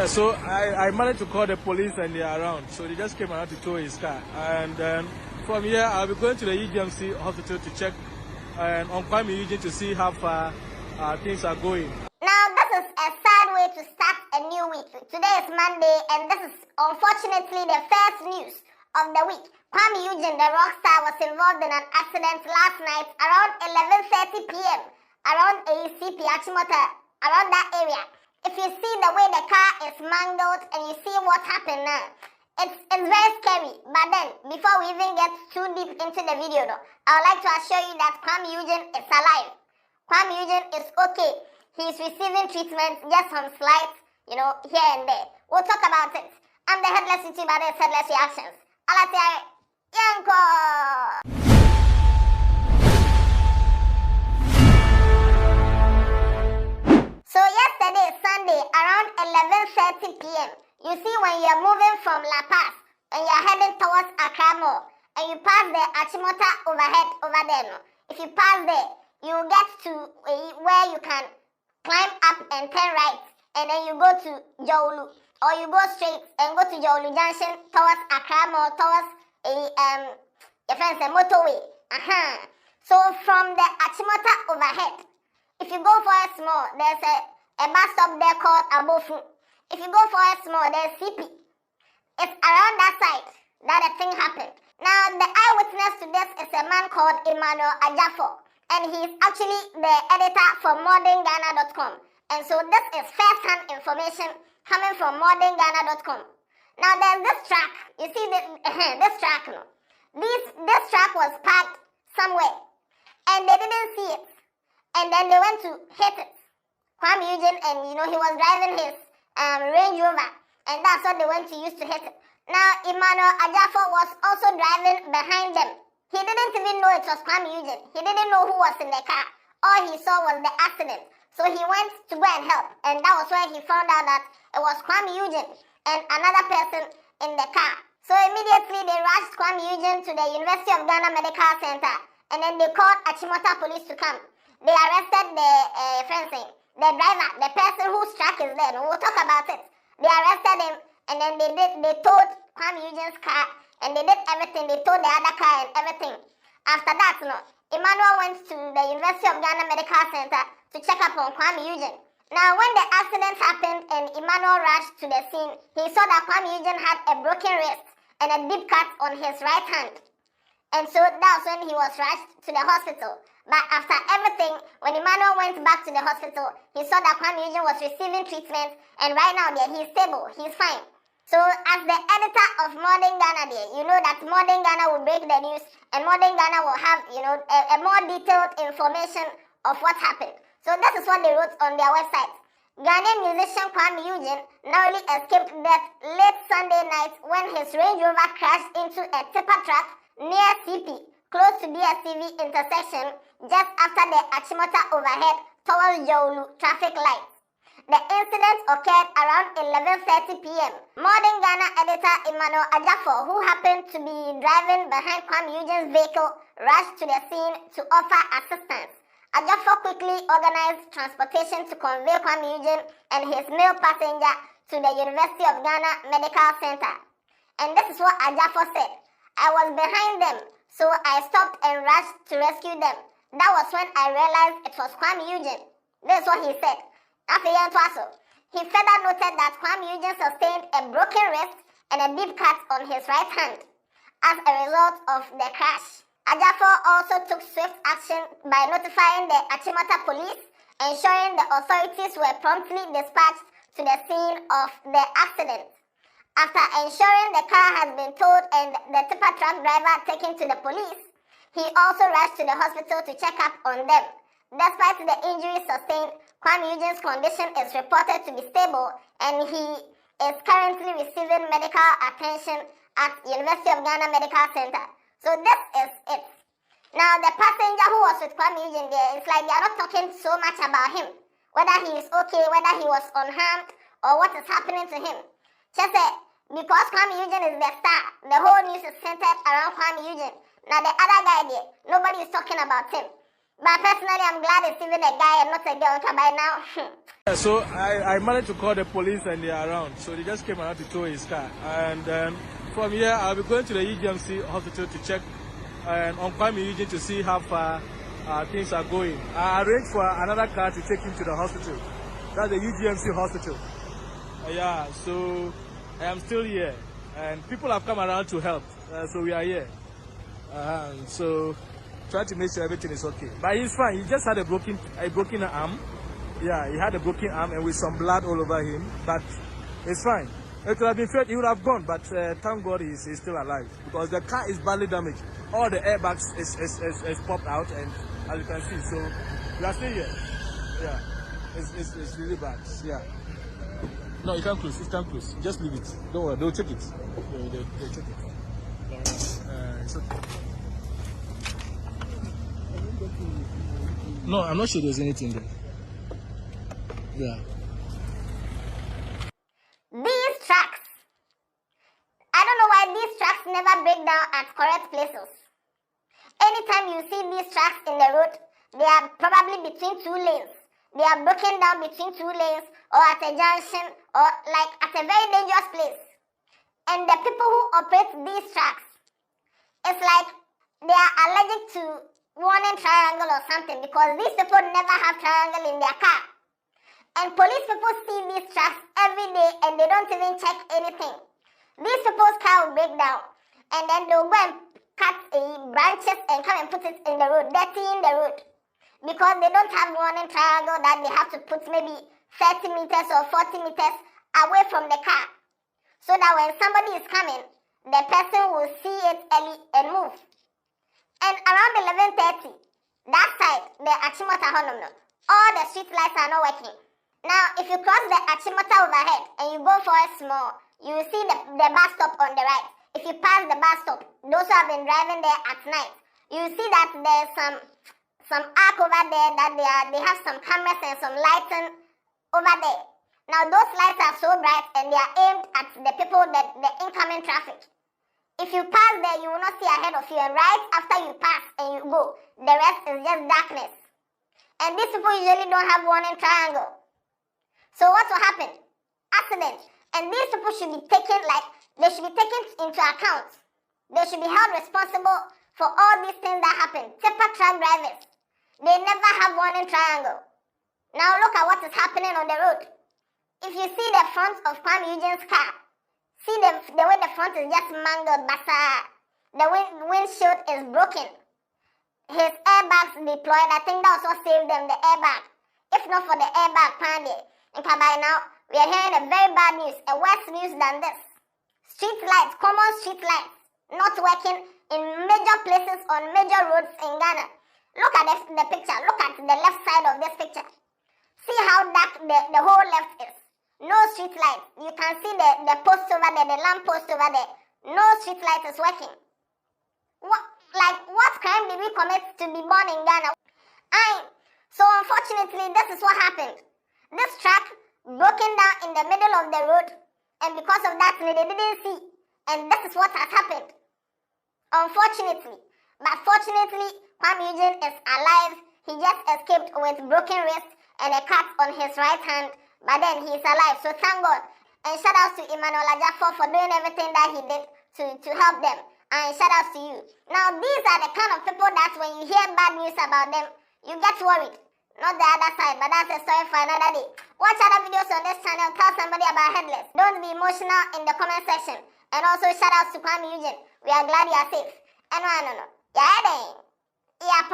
So I managed to call the police and they are around. So they just came around to tow his car. And then from here, I'll be going to the EGMC hospital to check on Kuami Eugene to see how far things are going. Now, this is a sad way to start a new week. Today is Monday, and this is unfortunately the first news of the week. Kuami Eugene, the rock star, was involved in an accident last night around 11:30 p.m. around ACP Achimota, around that area. If you see the way the car is mangled and you see what happened now, it's very scary. But then, before we even get too deep into the video, though, I would like to assure you that Kuami Eugene is alive. Kuami Eugene is okay. He's receiving treatment, just some slight, here and there. We'll talk about it. I'm the Headless YouTuber, this is Headless Reactions. Alatia Yanko! So yesterday, Sunday, around 11:30 p.m., you see when you're moving from La Paz and you're heading towards Accra Mall and you pass the Achimota overhead over there. No? If you pass there, you get to where you can climb up and turn right, and then you go to Jowlu, or you go straight and go to Jowlu Junction towards Accra Mall, towards your friends, a motorway. So from the Achimota overhead, if you go for a small, there's a bus stop there called Abofu. If you go for a small, there's CP. It's around that side that the thing happened. Now, the eyewitness to this is a man called Emmanuel Ajafo, and he's actually the editor for modernghana.com. And so this is first-hand information coming from modernghana.com. Now, there's this track. You see this track, no? This track was parked somewhere, and they didn't see it. And then they went to hit it. Kuami Eugene, and he was driving his Range Rover, and that's what they went to use to hit it. Now, Emmanuel Ajafo was also driving behind them. He didn't even know it was Kuami Eugene. He didn't know who was in the car. All he saw was the accident. So he went to go and help, and that was where he found out that it was Kuami Eugene and another person in the car. So immediately they rushed Kuami Eugene to the University of Ghana Medical Center, and then they called Achimota police to come. They arrested the driver, the person whose track is there. We'll talk about it. They arrested him, and then they towed Kuami Eugene's car, and they did everything. They towed the other car and everything. After that, Emmanuel went to the University of Ghana Medical Center to check up on Kuami Eugene. Now, when the accident happened and Emmanuel rushed to the scene, he saw that Kuami Eugene had a broken wrist and a deep cut on his right hand. And so that was when he was rushed to the hospital. But after everything, when Emmanuel went back to the hospital, he saw that Kuami Eugene was receiving treatment, and right now he's stable, he's fine. So as the editor of Modern Ghana, you know that Modern Ghana will break the news, and Modern Ghana will have, a more detailed information of what happened. So this is what they wrote on their website. Ghanaian musician Kuami Eugene narrowly escaped death late Sunday night when his Range Rover crashed into a tipper truck near CP, close to DSTV intersection, just after the Achimota overhead towards Jowlu traffic lights. The incident occurred around 11:30 p.m. Modern Ghana editor Emmanuel Ajafo, who happened to be driving behind Kuami Eugene's vehicle, rushed to the scene to offer assistance. Ajafo quickly organized transportation to convey Kuami Eugene and his male passenger to the University of Ghana Medical Center. And this is what Ajafo said. I was behind them, so I stopped and rushed to rescue them. That was when I realized it was Kuami Eugene. This is what he said. He further noted that Kuami Eugene sustained a broken wrist and a deep cut on his right hand as a result of the crash. Ajafo also took swift action by notifying the Achimota police, ensuring the authorities were promptly dispatched to the scene of the accident. After ensuring the car has been towed and the tipper truck driver taken to the police, he also rushed to the hospital to check up on them. Despite the injuries sustained, Kuami Eugene's condition is reported to be stable, and he is currently receiving medical attention at University of Ghana Medical Center. So this is it. Now, the passenger who was with Kuami Eugene there, it's like they are not talking so much about him, whether he is okay, whether he was unharmed, or what is happening to him. Just because Kuami Eugene is the star, the whole news is centered around Kuami Eugene. Now, the other guy there, nobody is talking about him. But personally, I'm glad it's even a guy and not a girl by now. So I managed to call the police and they are around. So they just came around to tow his car. And from here, I'll be going to the EGMC hospital to check on Kuami Eugene to see how far things are going. I arranged for another car to take him to the hospital. That's the UGMC hospital. Yeah, so I am still here. And people have come around to help. So we are here. So try to make sure everything is okay. But he's fine. He just had a broken arm. Yeah, he had a broken arm and with some blood all over him. But it's fine. It would have been fair, he would have gone, but thank God he's still alive because the car is badly damaged. All the airbags is popped out, and as you can see, so we are still here. Yeah, it's really bad. Yeah. No, you can't close. It can't close. Just leave it. Don't worry. They'll check it. They'll check it. It's okay. No, I'm not sure there's anything there. Yeah. These tracks, I don't know why these tracks never break down at correct places. Anytime you see these tracks in the road, they are probably between two lanes. They are broken down between two lanes or at a junction or like at a very dangerous place. And the people who operate these tracks, it's like they are allergic to warning triangle or something because these people never have triangle in their car. And police people see these tracks every day and they don't even check anything. These people's car will break down and then they'll go and cut branches and come and put it in the road, dirtying the road. Because they don't have warning triangle that they have to put maybe 30 meters or 40 meters away from the car. So that when somebody is coming, the person will see it early and move. And around 11:30, that side, the Achimota Honono, all the street lights are not working. Now, if you cross the Achimota overhead and you go for a small, you will see the bus stop on the right. If you pass the bus stop, those who have been driving there at night, you will see that there's some arc over there that they have some cameras and some lighting over there. Now, those lights are so bright and they are aimed at the people, the incoming traffic. If you pass there, you will not see ahead of you, and right after you pass and you go, the rest is just darkness. And these people usually don't have warning triangle. So what will happen? Accident. And these people should be taken into account. They should be held responsible for all these things that happen. Tipper truck drivers, they never have warning triangle. Now look at what is happening on the road. If you see the front of Kuami Eugene's car, see the way the front is just mangled, basa. The windshield is broken. His airbags deployed. I think that was what saved them, the airbag. If not for the airbag, Pandy. And by now, we are hearing a very bad news, a worse news than this. Street lights, common street lights, not working in major places on major roads in Ghana. Look at the picture. Look at the left side of this picture. See how dark the whole left is. No street light. You can see the post over there, the lamp post over there. No street light is working. What crime did we commit to be born in Ghana? So unfortunately, this is what happened. This truck broken down in the middle of the road, and because of that, they didn't see. And this is what has happened. Unfortunately. But fortunately, Kuami Eugene is alive. He just escaped with broken wrist and a cut on his right hand. But then he is alive. So thank God. And shout out to Emmanuel Ajafo for doing everything that he did to help them. And shout out to you. Now, these are the kind of people that when you hear bad news about them, you get worried. Not the other side, but that's a story for another day. Watch other videos on this channel. Tell somebody about Headless. Don't be emotional in the comment section. And also shout out to Kuami Eugene. We are glad you are safe. And no. Yeah, then. Yeah,